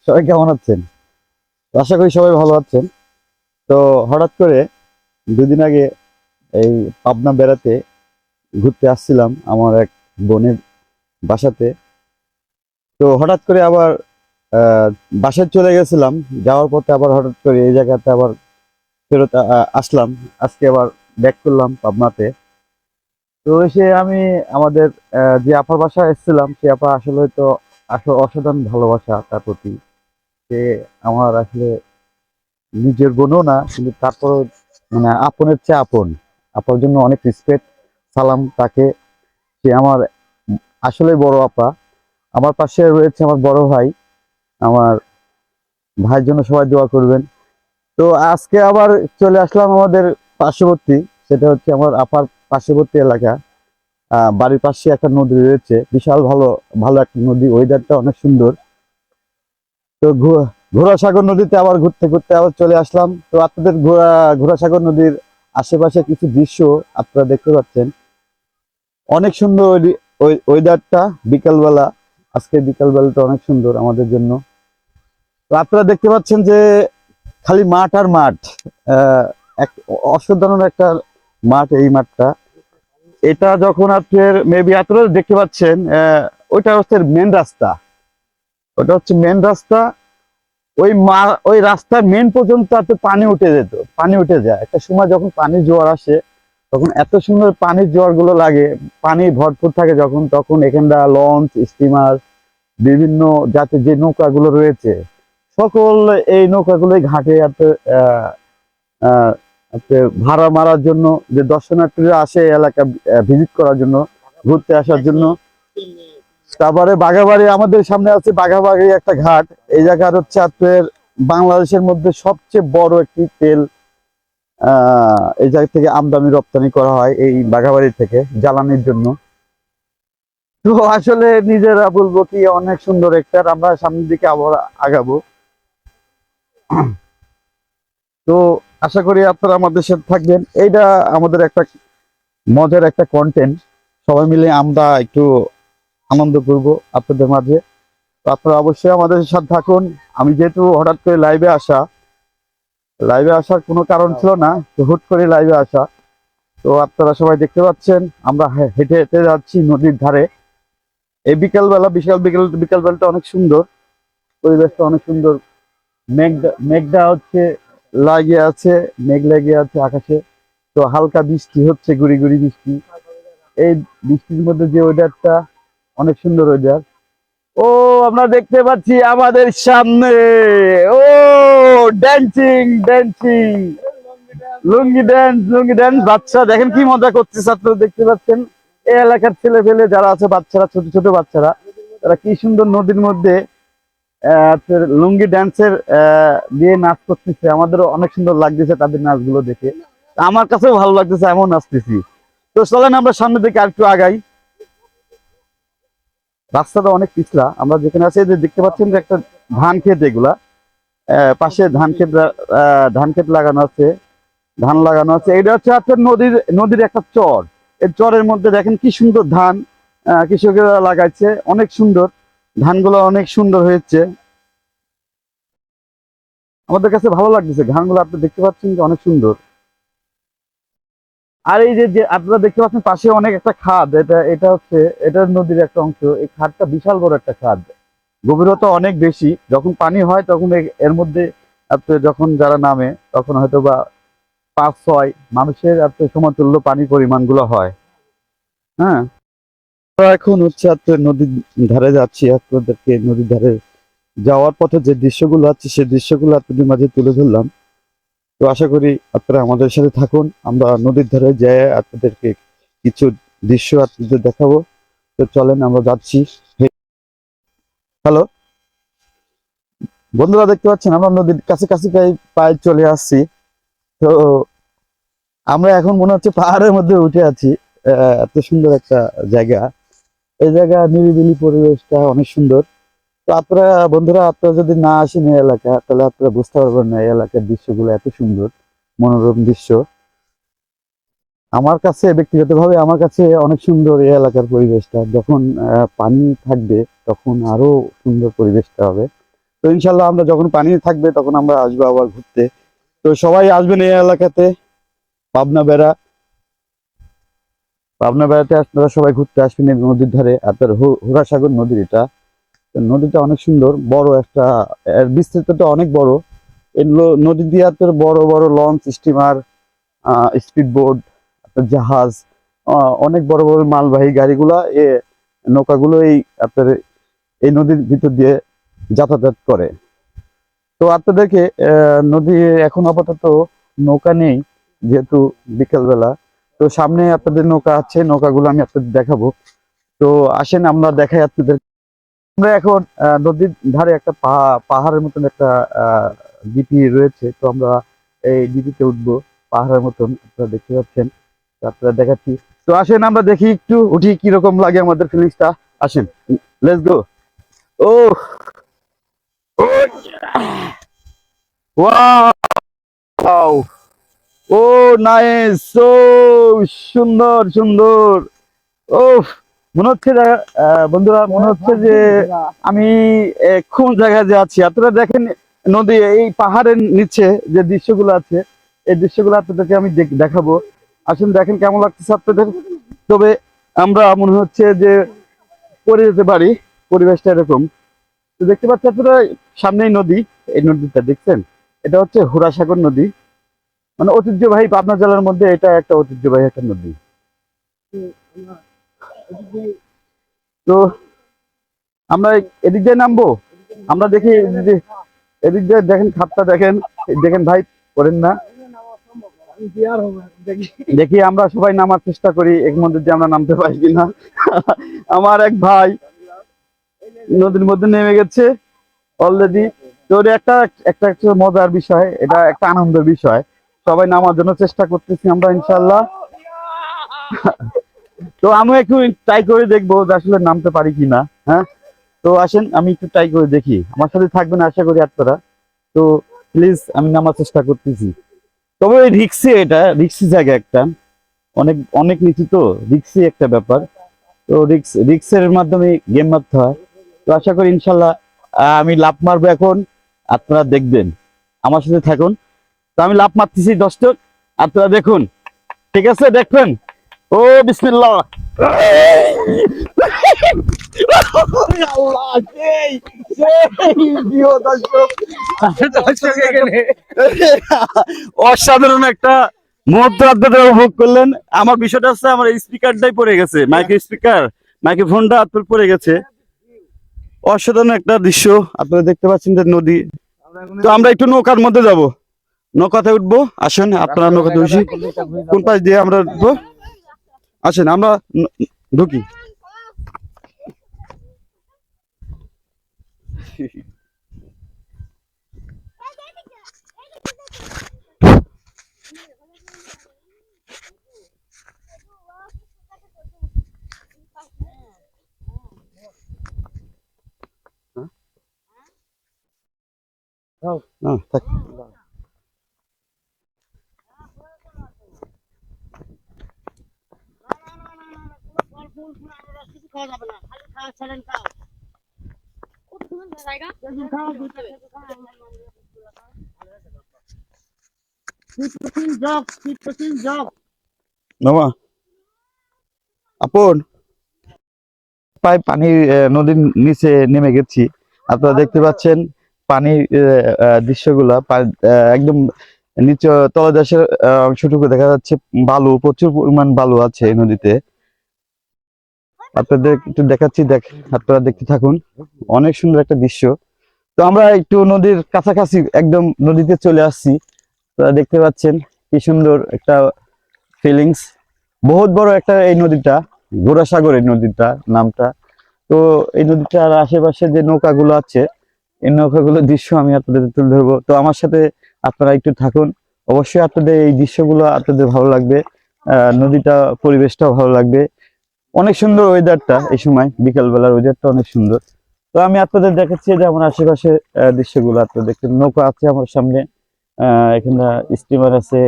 সবাই কেমন আছেন? আশা করি সবাই ভালো আছেন। তো হঠাৎ করে 2 দিন আগে এই পাবনা বেড়াতে ঘুরতে আসছিলাম আমার এক বোনের বাসাতে। তো হঠাৎ করে আবার আহ, বাসায় চলে গেছিলাম। যাওয়ার পথে আবার হঠাৎ করে এই জায়গাতে আবার ফেরত আসলাম। আজকে আবার ব্যাক করলাম পাবনাতে। তো এসে আমি আমাদের যে আপার বাসায় এসেছিলাম, সে আপা আসলে তো আসলে অসাধারণ ভালোবাসা তার প্রতি। সে আমার আসলে নিজের বোনও না, কিন্তু তারপরও মানে আপনের চেয়ে আপন। আপার জন্য অনেক রেসপেক্ট, সালাম তাকে। সে আমার আসলে বড় আপা। আমার পাশে রয়েছে আমার বড় ভাই। আমার ভাইয়ের জন্য সবাই দোয়া করবেন। তো আজকে আবার চলে আসলাম আমাদের পার্শ্ববর্তী, সেটা হচ্ছে আমার আপার পার্শ্ববর্তী এলাকা। বাড়ির পাশে একটা নদী রয়েছে, বিশাল ভালো ভালো একটা নদী, ওয়েদারটা অনেক সুন্দর। তো ঘোড়াসাগর নদীতে আবার ঘুরতে ঘুরতে আবার চলে আসলাম। তো আপনাদের ঘোড়াসাগর নদীর আশেপাশে কিছু দৃশ্য আপনারা দেখতে পাচ্ছেন। অনেক সুন্দর ওই ওয়েদারটা বিকালবেলা। আজকে বিকালবেলাটা অনেক সুন্দর আমাদের জন্য। তো আপনারা দেখতে পাচ্ছেন যে খালি মাঠ আর মাঠ। আহ এক অসাধারণ একটা মাঠ এই মাঠটা। এটা যখন আপনার মেবি আপনারা দেখতে পাচ্ছেন, ওইটা হচ্ছে মেন রাস্তা। ওটা হচ্ছে মেন রাস্তা। ওই রাস্তার মেন পর্যন্ত এত পানি উঠে যেত, পানি উঠে যায় একটা সময় যখন পানি জোয়ার আসে। তখন এত সুন্দর পানির জোয়ার গুলো লাগে, পানি ভরপুর থাকে যখন, তখন এখানটা লঞ্চ, স্টিমার, বিভিন্ন জাতের যে নৌকাগুলো রয়েছে, সকল এই নৌকাগুলোই ঘাটে আহ, আহ, আপনার ভাড়া মারার জন্য, যে দর্শনার্থীরা আসে এই এলাকা ভিজিট করার জন্য, ঘুরতে আসার জন্য। তারপরে বাঘাবাড়ি, আমাদের সামনে আছে বাঘাবাড়ি একটা ঘাট। এই জায়গার হচ্ছে আপনার বাংলাদেশের মধ্যে সবচেয়ে বড় একটি তেল এই জায়গা থেকে আমদানি রপ্তানি করা হয়, এই বাঘাবাড়ি থেকে জ্বালানির জন্য। তো আসলে নিজেরা বলবো কি, অনেক সুন্দর একটা, আমরা সামনের দিকে আবার আগাবো। তো আশা করি আপনারা আমাদের সাথে থাকবেন। এইটা আমাদের একটা মজার একটা কন্টেন্ট, সবাই মিলে আমরা একটু আনন্দ করব আপনাদের মাঝে। তো আপনারা অবশ্যই আমাদের সাথে থাকুন। আমি যেহেতু হঠাৎ করে লাইভে আসার কোনো কারণ ছিল না, তো হুট করে লাইভে আসা। তো আপনারা সবাই দেখতে পাচ্ছেন আমরা হেঁটে হেঁটে যাচ্ছি নদীর ধারে। এই বিকালবেলা, বিকালবেলাটা অনেক সুন্দর, পরিবেশটা অনেক সুন্দর। মেঘটা হচ্ছে লাগিয়ে আছে, মেঘ লাগিয়ে আছে আকাশে। তো হালকা বৃষ্টি হচ্ছে, গুড়ি গুড়ি বৃষ্টি। এই বৃষ্টির মধ্যে যে ওয়েদারটা, অনেক সুন্দর ওয়েদার। ও, আমরা দেখতে পাচ্ছি আমাদের সামনে, ও ড্যান্সিং ড্যান্সিং, লুঙ্গি ড্যান্স বাচ্চা দেখেন কি মজা করতেছে, আপনারা দেখতে পাচ্ছেন। এই এলাকার ছেলে পেলে যারা আছে, বাচ্চারা, ছোট ছোট বাচ্চারা, তারা কি সুন্দর নদীর মধ্যে আপনার লুঙ্গি ড্যান্সের দিয়ে নাচ করতেছে। আমাদেরও অনেক সুন্দর লাগতেছে তাদের নাচগুলো দেখে। আমার কাছেও ভালো লাগতেছে, এমন নাচতেছি। তো চলেন আমরা সামনের দিকে আরেকটু আগাই। রাস্তাটা অনেক পিছলা, আমরা যেখানে আছি এই যে দেখতে পাচ্ছেন যে একটা ধান ক্ষেত, এগুলা পাশে ধান ক্ষেত লাগানো আছে, ধান লাগানো আছে। এটা হচ্ছে আপনার নদীর একটা চর। এই চরের মধ্যে দেখেন কি সুন্দর ধান কৃষকেরা লাগাইছে, অনেক সুন্দর। ধানগুলো অনেক সুন্দর হয়েছে, আমাদের কাছে ভালো লাগতেছে। ধানগুলো আপনি দেখতে পাচ্ছেন যে অনেক সুন্দর। আর এই যে যে আপনারা দেখতে পাচ্ছেন পাশে অনেক একটা খাদ, এটা হচ্ছে, এটা নদীর একটা অংশ। এই খাদটা বিশাল বড় একটা খাদ, গভীরতা অনেক বেশি। যখন পানি হয় তখন এর মধ্যে আপনি যখন যারা নামে, তখন হয়তো বা 5-6 মানুষের আপনার সমতুল্য পানি পরিমাণ গুলো হয়। হ্যাঁ, আমরা এখন হচ্ছে আপনার নদীর ধারে যাচ্ছি। আপনাদেরকে নদীর ধারে যাওয়ার পথে যে দৃশ্যগুলো আছে, সেই দৃশ্যগুলো আপনাদের মাঝে তুলে ধরলাম। তো আশা করি আপনারা আমাদের সাথে থাকুন। আমরা নদীর ধারে যেয়ে আপনাদেরকে কিছু দৃশ্য আপনাদের দেখাবো। তো চলেন আমরা যাচ্ছি। হ্যালো বন্ধুরা, দেখতে পাচ্ছেন আমরা নদীর কাছাকাছি প্রায় চলে আসছি। তো আমরা এখন মনে হচ্ছে পাহাড়ের মধ্যে উঠে আছি। এত সুন্দর একটা জায়গা, এই জায়গা নিরিবিলি পরিবেশটা অনেক সুন্দর। তো আপনারা বন্ধুরা, আপনারা যদি না আসেন এই এলাকা, তাহলে আপনারা বুঝতে পারবেন না এই এলাকার দৃশ্যগুলো এত সুন্দর, মনোরম দৃশ্য। আমার কাছে ব্যক্তিগতভাবে আমার কাছে অনেক সুন্দর এই এলাকার পরিবেশটা। যখন পানি থাকবে তখন আরো সুন্দর পরিবেশটা হবে। তো ইনশাল্লাহ আমরা যখন পানি থাকবে তখন আমরা আসবো আবার ঘুরতে। তো সবাই আসবেন এই এলাকাতে, পাবনা বেড়া। পাবনা বেড়াতে আপনারা সবাই ঘুরতে আসবেন এই নদীর ধারে। আপনার হুরাসাগর নদীর এটা, তো নদীটা অনেক সুন্দর, বড় একটা, এর বিস্তৃতটা অনেক বড়। এই নদী দিয়ে আপনার বড় বড় লঞ্চ, স্টিমার, স্পিড বোট, জাহাজ, অনেক বড় বড় মালবাহী গাড়িগুলা নৌকাগুলো আপনার এই নদীর ভিতর দিয়ে যাতায়াত করে। তো আপনাদেরকে নদী এখন আপাতত নৌকা নেই, যেহেতু বিকেলবেলা। তো সামনে আপনাদের নৌকা আছে, নৌকাগুলো আমি আপনাদের দেখাবো। তো আসেন আমরা দেখাই আপনাদের। আমরা এখন নদীর ধারে একটা পাহাড়ের মতন একটা ডিপি রয়েছে। তো আমরা এই ডিপিতে উঠবো, পাহাড়ের মতন আপনারা দেখতে পাচ্ছেন। তো আপনারা দেখাচ্ছি। তো আসেন আমরা দেখি, একটু উঠি, কিরকম লাগে আমাদের ফিলিংসটা। আসেন, লেটস গো। ও ওয়াও, ও নাইস, ও সুন্দর সুন্দর। ও মনে হচ্ছে যে বন্ধুরা, মনে হচ্ছে যে আমি কোন জায়গায় যে আছি। আপনারা দেখেন নদী, এই পাহাড়ের নিচে যে দৃশ্যগুলো আছে, এই দৃশ্যগুলো আপনাদেরকে আমি দেখাবো। আসুন দেখেন কেমন লাগতেছে আপনাদের। তবে আমরা মনে হচ্ছে যে পড়ে যেতে পারি, পরিবেশটা এরকম। তো দেখতে পাচ্ছি আপনারা সামনেই নদী, এই নদীটা দেখছেন, এটা হচ্ছে হুরাসাগর নদী। মানে ঐতিহ্যবাহী, পাবনা জেলার মধ্যে এটা একটা ঐতিহ্যবাহী একটা নদী। তো আমরা এদিক দিয়ে নামবো। আমরা দেখি এদিক দিয়ে দেখেন, খাতটা দেখেন, দেখেন ভাই, করেন না। দেখি আমরা সবাই নামার চেষ্টা করি, এর মধ্যে দিয়ে আমরা নামতে পারি কিনা। আমার এক ভাই নদীর মধ্যে নেমে গেছে অলরেডি। তো এটা একটা একটা একটা মজার বিষয়, এটা একটা আনন্দের বিষয়। সবাই নামার জন্য চেষ্টা করতেছি আমরা, ইনশাল্লাহ। তো আমি একটু ট্রাই করে দেখবো যে আসলে নামতে পারি কিনা। হ্যাঁ, তো আসেন আমি একটু ট্রাই করে দেখি, আমার সাথে থাকবেন আশা করি আপনারা। তো প্লিজ, আমি নামার চেষ্টা করতেছি। তবে ওই রিক্সি, এটা রিক্সি জায়গা একটা, অনেক অনেক নিচু, তো রিক্সি একটা ব্যাপার। তো রিক্সের মাধ্যমে গেম মারতে হয়। তো আশা করি ইনশাল্লাহ আমি লাফ মারবো এখন, আপনারা দেখবেন, আমার সাথে থাকুন। তো আমি লাফ মারতেছি দর্শক, আপনারা দেখুন, ঠিক আছে? দেখবেন। ও বিসমিল্লাহ। আল্লাহ, প্রিয় দর্শক, অসাধারণ একটা মুহূর্ত আপনারা উপভোগ করলেন। আমার বিষয়টা হচ্ছে, আমার স্পিকারটাই পড়ে গেছে, মাইক্রো স্পিকার, মাইক্রোফোনটা আপনার পড়ে গেছে। অসাধারণ একটা দৃশ্য আপনারা দেখতে পাচ্ছেন, যে নদী। তো আমরা একটু নৌকার মধ্যে যাব, নৌকাতে উঠবো। আসেন আপনারা নৌকাতে উঠি, কোন পাশ দিয়ে আমরা উঠবো, আসেন আমরা ঢুকি। থাক। মামা আপন প্রায় পানি, নদীর নিচে নেমে গেছি। আপনারা দেখতে পাচ্ছেন পানির দৃশ্যগুলা, একদম নিচে তলদেশের অংশটুকু দেখা যাচ্ছে। বালু, প্রচুর পরিমাণ বালু আছে এই নদীতে। আপনাদের একটু দেখাচ্ছি, আপনারা দেখতে থাকুন, অনেক সুন্দর একটা দৃশ্য। তো আমরা একটু নদীর কাছাকাছি, একদম নদীতে চলে আসছি। আপনারা দেখতে পাচ্ছেন কি সুন্দর একটা ফিলিংস। বহুত বড় একটা এই নদীটা, ঘোড়াসাগর এই নদীটা নামটা। তো এই নদীটার আশেপাশে যে নৌকাগুলো আছে, এই নৌকাগুলোর দৃশ্য আমি আপনাদের তুলে ধরবো। তো আমার সাথে আপনারা একটু থাকুন, অবশ্যই আপনাদের এই দৃশ্যগুলো আপনাদের ভালো লাগবে। নদীটা, পরিবেশটাও ভালো লাগবে। অনেক সুন্দর ওয়েদারটা, এই সময় বিকাল বেলার ওয়েদারটা অনেক সুন্দর। তো আমি আপনাদের দেখাচ্ছি যে আমার আশেপাশে দৃশ্যগুলো আপনারা দেখতে। নৌকা আছে আমার সামনে, এখানে স্টিমার আছে,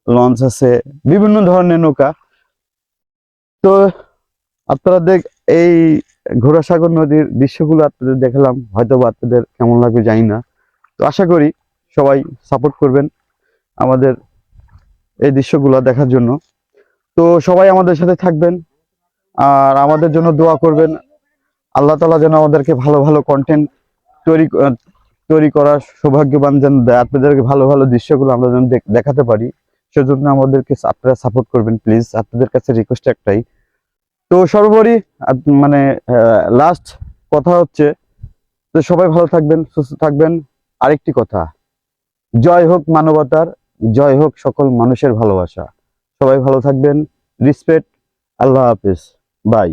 লঞ্চ আছে, বিভিন্ন ধরনের নৌকা। তো আপনারা এই ঘোড়াসাগর নদীর দৃশ্যগুলো আপনাদের দেখালাম, হয়তো বা আপনাদের কেমন লাগবে জানি না। তো আশা করি সবাই সাপোর্ট করবেন আমাদের এই দৃশ্যগুলো দেখার জন্য। তো সবাই আমাদের সাথে থাকবেন আর আমাদের জন্য দোয়া করবেন। আল্লাহ তাআলা যেন আমাদেরকে ভালো ভালো কন্টেন্ট তৈরি তৈরি করার সৌভাগ্যবান যেন দেয়, আপনাদেরকে ভালো ভালো দৃশ্যগুলো আমরা যেন দেখাতে পারি। সেজন্য আমাদেরকে আপনারা সাপোর্ট করবেন প্লিজ, আপনাদের কাছে রিকোয়েস্ট একটাই। তো সর্বোপরি মানে লাস্ট কথা হচ্ছে, তো সবাই ভালো থাকবেন, সুস্থ থাকবেন। আরেকটি কথা, জয় হোক মানবতার, জয় হোক সকল মানুষের ভালোবাসা। সবাই ভালো থাকবেন, রিসপেক্ট, আল্লাহ হাফেজ, বাই।